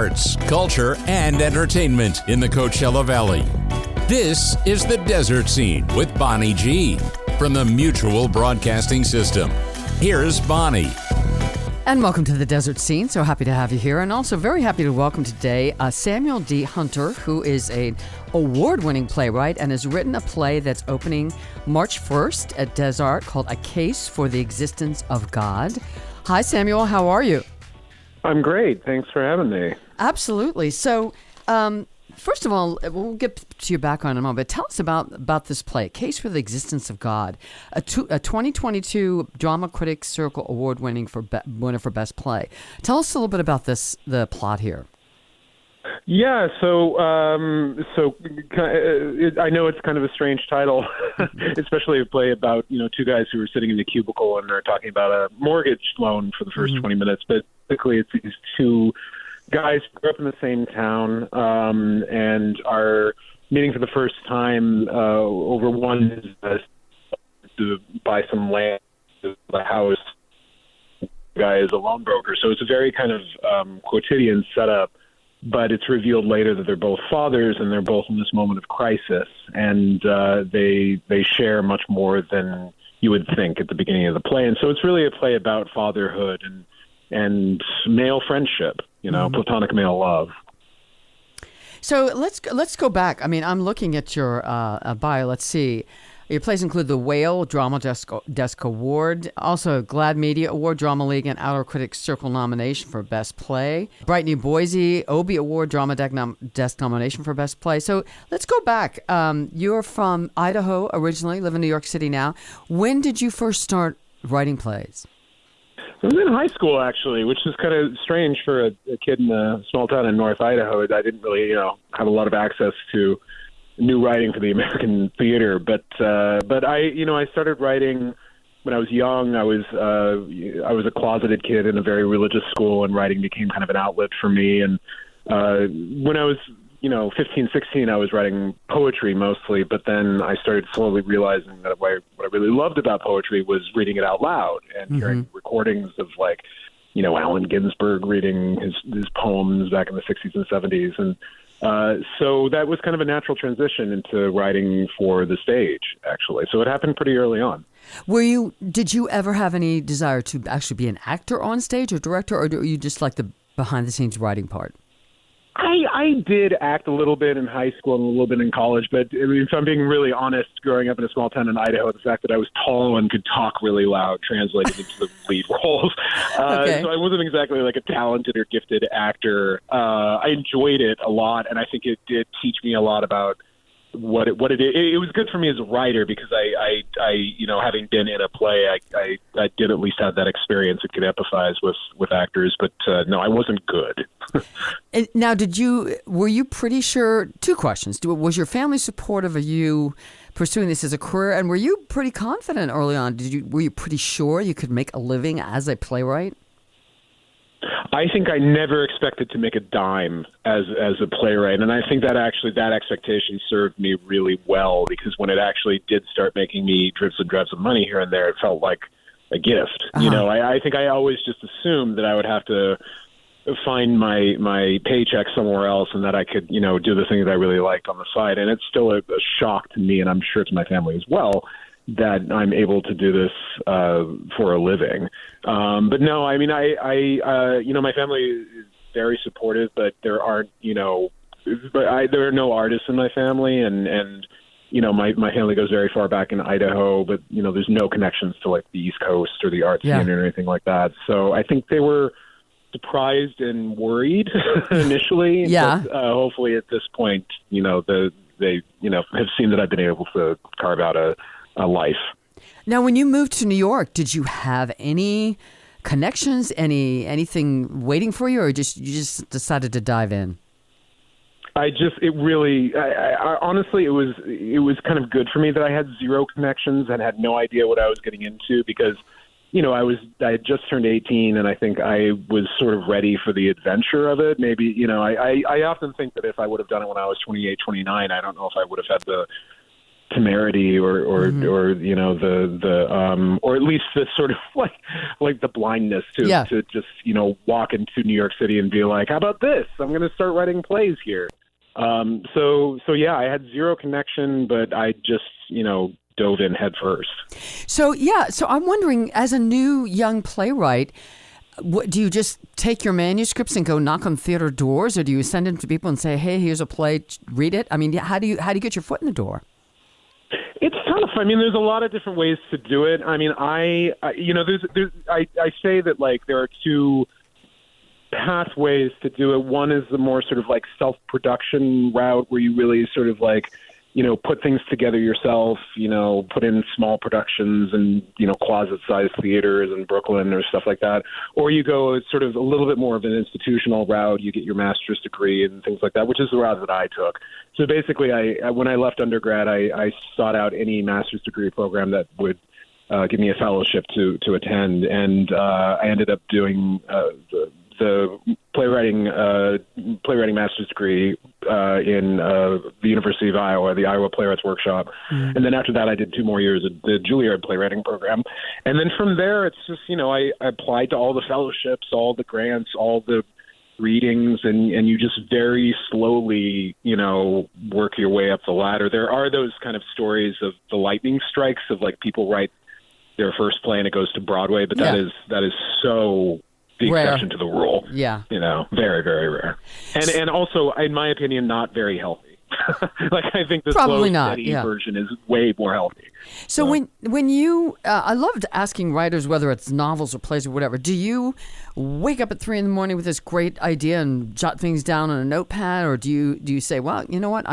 arts, culture, and entertainment in the Coachella Valley. This is The Desert Scene with Bonnie G. from the Mutual Broadcasting System. Here's Bonnie. And welcome to The Desert Scene. So happy to have you here. And also very happy to welcome today Samuel D. Hunter, who is an award-winning playwright and has written a play that's opening March 1st at Des Arts called A Case for the Existence of God. Hi, Samuel. How are you? I'm great. Thanks for having me. Absolutely. So, first of all, we'll get to your background in a moment, but tell us about this play, Case for the Existence of God, a 2022 Drama Critics Circle Award-winning winner for Best Play. Tell us a little bit about the plot here. Yeah, so I know it's kind of a strange title, especially a play about, two guys who are sitting in the cubicle and they're talking about a mortgage loan for the first 20 minutes. But basically, it's these two guys who grew up in the same town and are meeting for the first time over one to buy some land, the house. The guy is a loan broker, so it's a very kind of quotidian setup. But it's revealed later that they're both fathers and they're both in this moment of crisis, and they share much more than you would think at the beginning of the play. And so it's really a play about fatherhood and male friendship, platonic male love. So let's go back. I mean, I'm looking at your bio. Let's see. Your plays include the Whale Drama Desk Award, also Glad Media Award, Drama League, and Outer Critics Circle nomination for Best Play. Bright New Boise, Obie Award, Drama Desk nomination for Best Play. So let's go back. You're from Idaho originally, live in New York City now. When did you first start writing plays? I was in high school, actually, which is kind of strange for a kid in a small town in North Idaho. I didn't really, have a lot of access to new writing for the American theater, but I started writing when I was young. I was a closeted kid in a very religious school, and writing became kind of an outlet for me. And when I was 15, 16, I was writing poetry mostly, but then I started slowly realizing that what I really loved about poetry was reading it out loud and hearing recordings of Allen Ginsberg reading his poems back in the 60s and 70s. And so that was kind of a natural transition into writing for the stage, actually. So it happened pretty early on. Did you ever have any desire to actually be an actor on stage or director, or do you just like the behind-the-scenes writing part? I did act a little bit in high school and a little bit in college, but if I'm being really honest, growing up in a small town in Idaho, the fact that I was tall and could talk really loud translated into the lead roles. Okay. So I wasn't exactly like a talented or gifted actor. I enjoyed it a lot, and I think it did teach me a lot about what it is. It was good for me as a writer because I having been in a play, I did at least have that experience and could empathize with actors, but no, I wasn't good. And now, were you pretty sure, two questions, was your family supportive of you pursuing this as a career, and were you pretty confident early on? Were you pretty sure you could make a living as a playwright? I think I never expected to make a dime as a playwright, and I think that expectation served me really well, because when it actually did start making me dribs and drabs of money here and there, it felt like a gift. Uh-huh. I think I always just assumed that I would have to find my paycheck somewhere else, and that I could do the thing that I really liked on the side. And it's still a shock to me, and I'm sure to my family as well, that I'm able to do this for a living. But no, I mean, my family is very supportive, but there aren't, there are no artists in my family, and my family goes very far back in Idaho, but there's no connections to like the East Coast or the art scene or anything like that. So I think they were surprised and worried initially. Yeah. But, hopefully at this point, they have seen that I've been able to carve out a life. Now, when you moved to New York, did you have any connections, anything waiting for you, or you just decided to dive in? Honestly, it was kind of good for me that I had zero connections and had no idea what I was getting into, because I had just turned 18, and I think I was sort of ready for the adventure of it. Maybe, I often think that if I would have done it when I was 28, 29, I don't know if I would have had the temerity or you know the or at least the sort of like the blindness to just, you know, walk into New York City and be like, how about this? I'm going to start writing plays here. So yeah, I had zero connection, but I just, you know, dove in head first. So I'm wondering, as a new young playwright, do you just take your manuscripts and go knock on theater doors, or do you send them to people and say, "Hey, here's a play, read it"? I mean, how do you get your foot in the door? It's tough. I mean, there's a lot of different ways to do it. I mean, I say that, like, there are two pathways to do it. One is the more sort of like self-production route, where you really sort of like, you know, put things together yourself, you know, put in small productions and, you know, closet-sized theaters in Brooklyn or stuff like that. Or you go sort of a little bit more of an institutional route. You get your master's degree and things like that, which is the route that I took. So basically, when I left undergrad, I sought out any master's degree program that would give me a fellowship to attend. And I ended up doing the playwriting master's degree in the University of Iowa, the Iowa Playwrights Workshop. Mm-hmm. And then after that, I did 2 more years at the Juilliard playwriting program. And then from there, it's just, you know, I applied to all the fellowships, all the grants, all the readings, and you just very slowly, you know, work your way up the ladder. There are those kind of stories of the lightning strikes of, like, people write their first play and it goes to Broadway, but that is so the exception to the rule. Yeah. You know, very, very rare. And also, in my opinion, not very healthy. Like, I think the slow, steady version is way more healthy. So when you, I loved asking writers, whether it's novels or plays or whatever, do you wake up at 3 a.m. with this great idea and jot things down on a notepad, or do you say, well, you know what,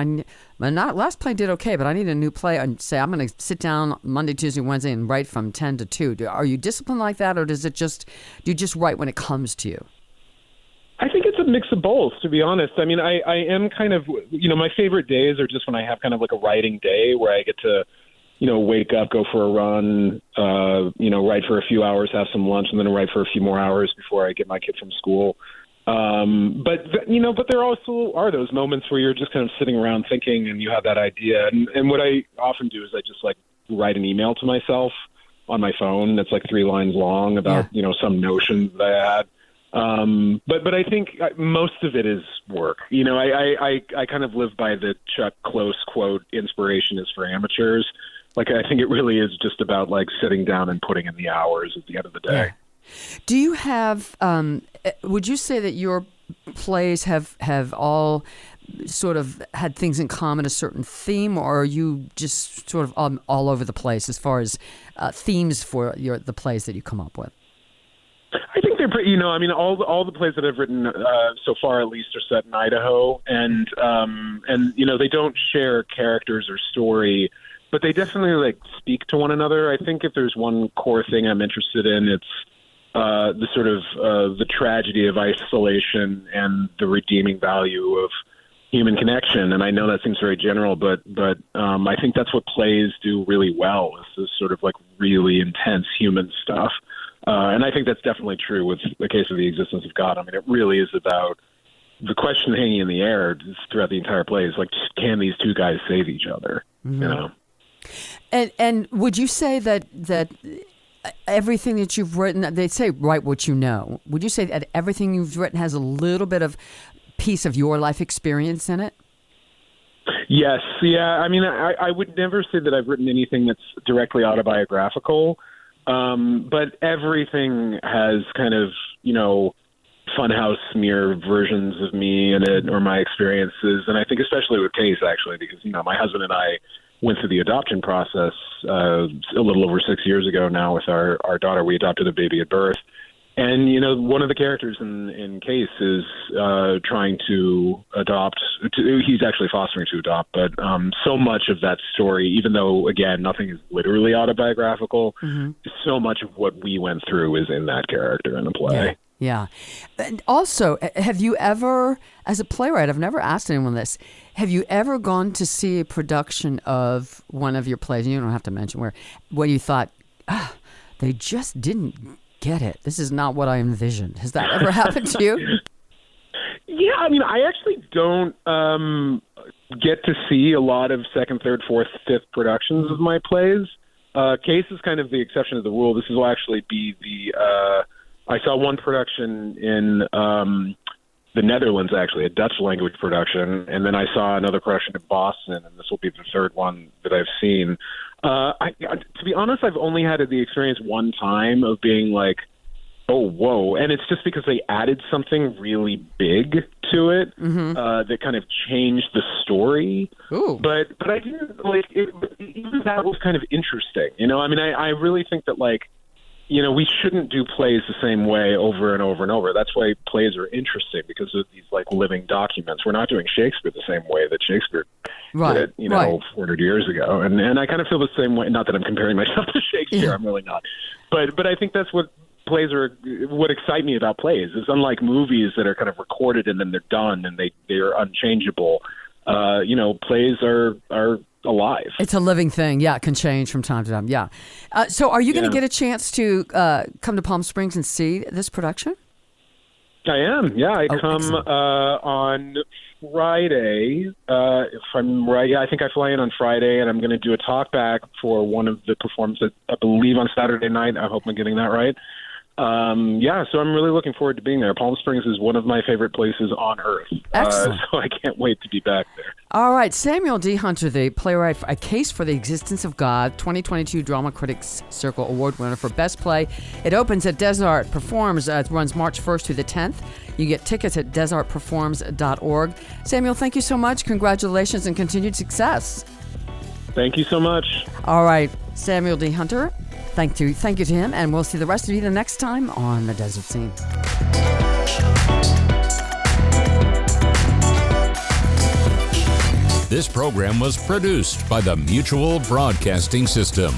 my last play did okay, but I need a new play, and say I'm going to sit down Monday, Tuesday, Wednesday and write from 10 to 2. Are you disciplined like that, or do you just write when it comes to you? I think it's a mix of both, to be honest. I mean, I am kind of, you know, my favorite days are just when I have kind of like a writing day where I get to, you know, wake up, go for a run, you know, write for a few hours, have some lunch, and then write for a few more hours before I get my kid from school. But there also are those moments where you're just kind of sitting around thinking and you have that idea. And what I often do is I just, like, write an email to myself on my phone that's like 3 lines long about, you know, some notion that I had. But I think most of it is work. You know, I kind of live by the Chuck Close quote, "Inspiration is for amateurs." Like, I think it really is just about, like, sitting down and putting in the hours at the end of the day. Yeah. Do you have, would you say that your plays have all sort of had things in common, a certain theme, or are you just sort of all over the place as far as themes for the plays that you come up with? I think they're pretty, you know, I mean, all the plays that I've written so far, at least, are set in Idaho, and you know, they don't share characters or story, but they definitely, like, speak to one another. I think if there's one core thing I'm interested in, it's the sort of the tragedy of isolation and the redeeming value of human connection. And I know that seems very general, but I think that's what plays do really well, is this sort of, like, really intense human stuff. And I think that's definitely true with the case of The Existence of God. I mean, it really is about the question hanging in the air throughout the entire play is, like, can these two guys save each other? Mm-hmm. You know? And would you say that everything that you've written, they say write what you know. Would you say that everything you've written has a little bit of piece of your life experience in it? Yes. Yeah. I mean, I would never say that I've written anything that's directly autobiographical. But everything has kind of, you know, funhouse smear versions of me in it, or my experiences. And I think especially with Case, actually, because, you know, my husband and I went through the adoption process a little over 6 years ago now with our daughter. We adopted a baby at birth. And, you know, one of the characters in Case is trying to adopt. He's actually fostering to adopt. But so much of that story, even though, again, nothing is literally autobiographical, mm-hmm. so much of what we went through is in that character in the play. Yeah. And also, have you ever, as a playwright, I've never asked anyone this, have you ever gone to see a production of one of your plays, and you don't have to mention where you thought, they just didn't get it. This is not what I envisioned. Has that ever happened to you? Yeah, I mean, I actually don't get to see a lot of second, third, fourth, fifth productions of my plays. Case is kind of the exception to the rule. This will actually be I saw one production in the Netherlands, actually, a Dutch language production, and then I saw another production in Boston, and this will be the third one that I've seen. To be honest, I've only had the experience one time of being like, oh, whoa. And it's just because they added something really big to it that kind of changed the story. Ooh. But I didn't like it. Even that was kind of interesting. You know, I mean, I really think that, like, you know, we shouldn't do plays the same way over and over and over. That's why plays are interesting, because of these, like, living documents. We're not doing Shakespeare the same way that Shakespeare did, 400 years ago. And I kind of feel the same way. Not that I'm comparing myself to Shakespeare. Yeah. I'm really not. But I think that's what plays are. What excite me about plays is, unlike movies that are kind of recorded and then they're done and they're unchangeable. You know, plays are alive. It's a living thing. Yeah, it can change from time to time. Yeah. So are you going to get a chance to come to Palm Springs and see this production? I am. Yeah, I come on Friday. If I'm right, I think I fly in on Friday, and I'm going to do a talk back for one of the performances, I believe, on Saturday night. I hope I'm getting that right. So I'm really looking forward to being there. Palm Springs is one of my favorite places on earth. Excellent. So I can't wait to be back there. All right. Samuel D. Hunter, the playwright for A Case for the Existence of God, 2022 Drama Critics Circle Award winner for Best Play. It opens at Desart Performs. It runs March 1st through the 10th. You get tickets at desartperforms.org. Samuel, thank you so much. Congratulations and continued success. Thank you so much. All right. Samuel D. Hunter. Thank you to him, and we'll see the rest of you the next time on The Desert Scene. This program was produced by the Mutual Broadcasting System.